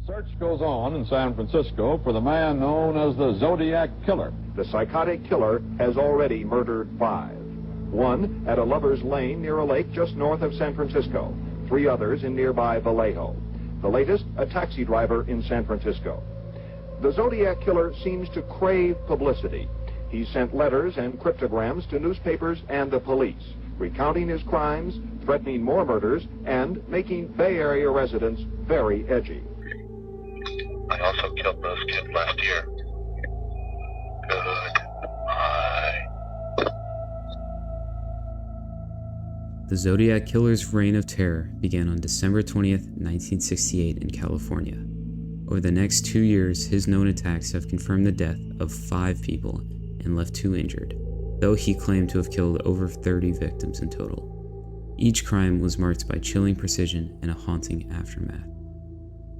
Search goes on in San Francisco for the man known as the Zodiac Killer. The psychotic killer has already murdered 5. 1 at a lover's lane near a lake just north of San Francisco. 3 others in nearby Vallejo. The latest, a taxi driver in San Francisco. The Zodiac Killer seems to crave publicity. He sent letters and cryptograms to newspapers and the police, recounting his crimes, threatening more murders, and making Bay Area residents very edgy. I also killed those kids last year. Goodbye. The Zodiac Killer's reign of terror began on December 20th, 1968 in California. Over the next 2 years, his known attacks have confirmed the death of 5 people and left 2 injured, though he claimed to have killed over 30 victims in total. Each crime was marked by chilling precision and a haunting aftermath.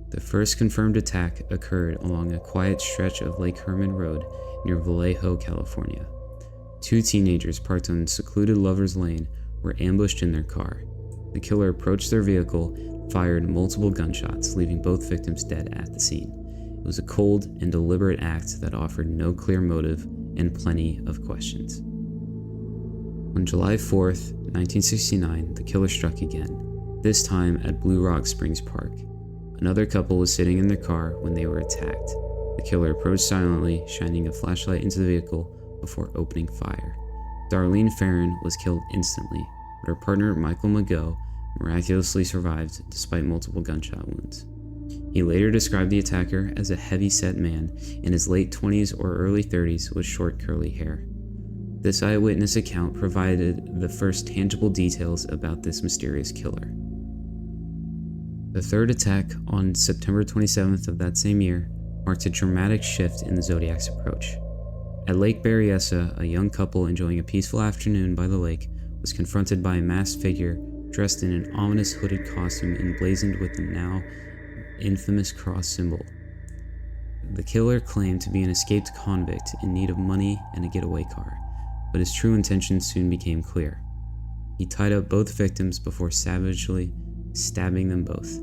The first confirmed attack occurred along a quiet stretch of Lake Herman Road near Vallejo, California. 2 teenagers parked on secluded Lover's Lane were ambushed in their car. The killer approached their vehicle, fired multiple gunshots, leaving both victims dead at the scene. It was a cold and deliberate act that offered no clear motive and plenty of questions. On July 4th, 1969, the killer struck again, this time at Blue Rock Springs Park. Another couple was sitting in their car when they were attacked. The killer approached silently, shining a flashlight into the vehicle before opening fire. Darlene Farron was killed instantly, but her partner Michael Mageau miraculously survived despite multiple gunshot wounds. He later described the attacker as a heavy-set man in his late 20s or early 30s with short curly hair. This eyewitness account provided the first tangible details about this mysterious killer. The third attack on September 27th of that same year marked a dramatic shift in the Zodiac's approach. At Lake Berryessa, a young couple enjoying a peaceful afternoon by the lake was confronted by a masked figure dressed in an ominous hooded costume emblazoned with the now infamous cross symbol. The killer claimed to be an escaped convict in need of money and a getaway car, but his true intentions soon became clear. He tied up both victims before savagely stabbing them both.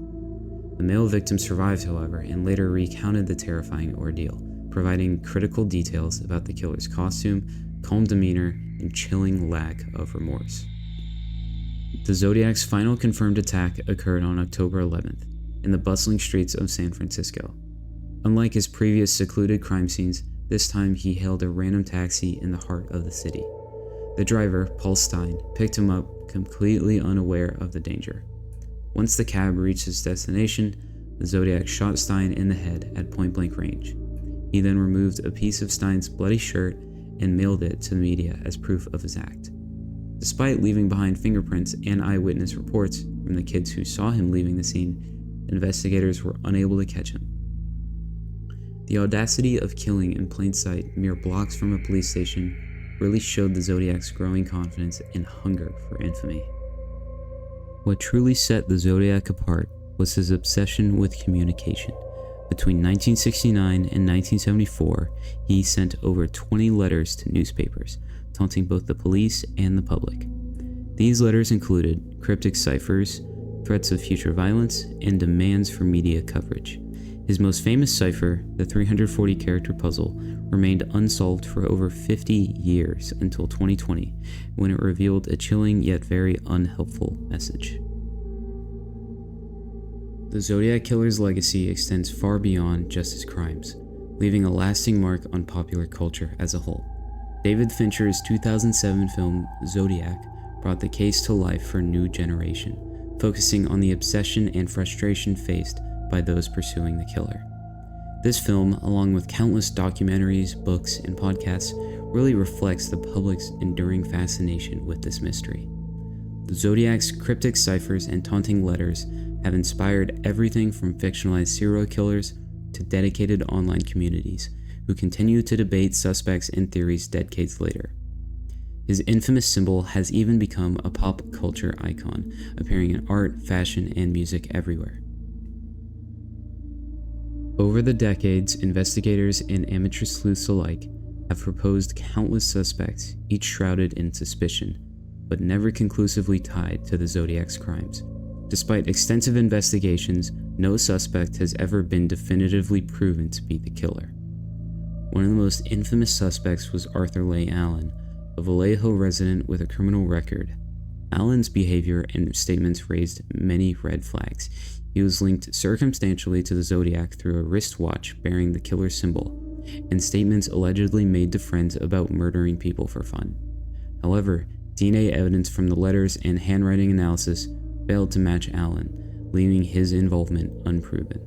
The male victim survived, however, and later recounted the terrifying ordeal, providing critical details about the killer's costume, calm demeanor, and chilling lack of remorse. The Zodiac's final confirmed attack occurred on October 11th in the bustling streets of San Francisco. Unlike his previous secluded crime scenes, this time he hailed a random taxi in the heart of the city. The driver, Paul Stein, picked him up completely unaware of the danger. Once the cab reached its destination, the Zodiac shot Stein in the head at point-blank range. He then removed a piece of Stein's bloody shirt and mailed it to the media as proof of his act. Despite leaving behind fingerprints and eyewitness reports from the kids who saw him leaving the scene, investigators were unable to catch him. The audacity of killing in plain sight mere blocks from a police station really showed the Zodiac's growing confidence and hunger for infamy. What truly set the Zodiac apart was his obsession with communication. Between 1969 and 1974, he sent over 20 letters to newspapers, taunting both the police and the public. These letters included cryptic ciphers, threats of future violence, and demands for media coverage. His most famous cipher, the 340-character puzzle, remained unsolved for over 50 years until 2020, when it revealed a chilling yet very unhelpful message. The Zodiac Killer's legacy extends far beyond just his crimes, leaving a lasting mark on popular culture as a whole. David Fincher's 2007 film Zodiac brought the case to life for a new generation, focusing on the obsession and frustration faced by those pursuing the killer. This film, along with countless documentaries, books, and podcasts, really reflects the public's enduring fascination with this mystery. The Zodiac's cryptic ciphers and taunting letters have inspired everything from fictionalized serial killers to dedicated online communities who continue to debate suspects and theories decades later. His infamous symbol has even become a pop culture icon, appearing in art, fashion, and music everywhere. Over the decades, investigators and amateur sleuths alike have proposed countless suspects, each shrouded in suspicion, but never conclusively tied to the Zodiac's crimes. Despite extensive investigations, no suspect has ever been definitively proven to be the killer. One of the most infamous suspects was Arthur Leigh Allen, a Vallejo resident with a criminal record. Allen's behavior and statements raised many red flags. He was linked circumstantially to the Zodiac through a wristwatch bearing the killer symbol, and statements allegedly made to friends about murdering people for fun. However, DNA evidence from the letters and handwriting analysis failed to match Allen, leaving his involvement unproven.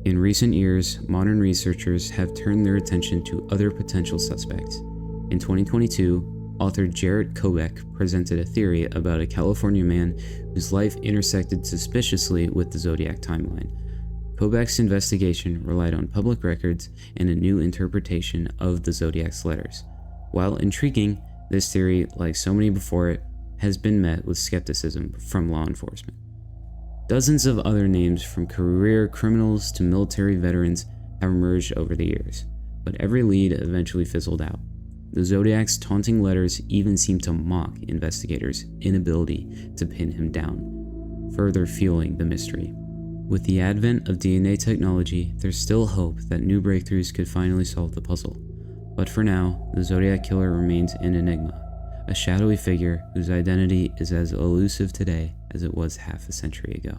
In recent years, modern researchers have turned their attention to other potential suspects. In 2022, author Jarrett Kobek presented a theory about a California man whose life intersected suspiciously with the Zodiac timeline. Kobek's investigation relied on public records and a new interpretation of the Zodiac's letters. While intriguing, this theory, like so many before it, has been met with skepticism from law enforcement. Dozens of other names, from career criminals to military veterans, have emerged over the years, but every lead eventually fizzled out. The Zodiac's taunting letters even seemed to mock investigators' inability to pin him down, further fueling the mystery. With the advent of DNA technology, there's still hope that new breakthroughs could finally solve the puzzle. But for now, the Zodiac Killer remains an enigma, a shadowy figure whose identity is as elusive today as it was half a century ago.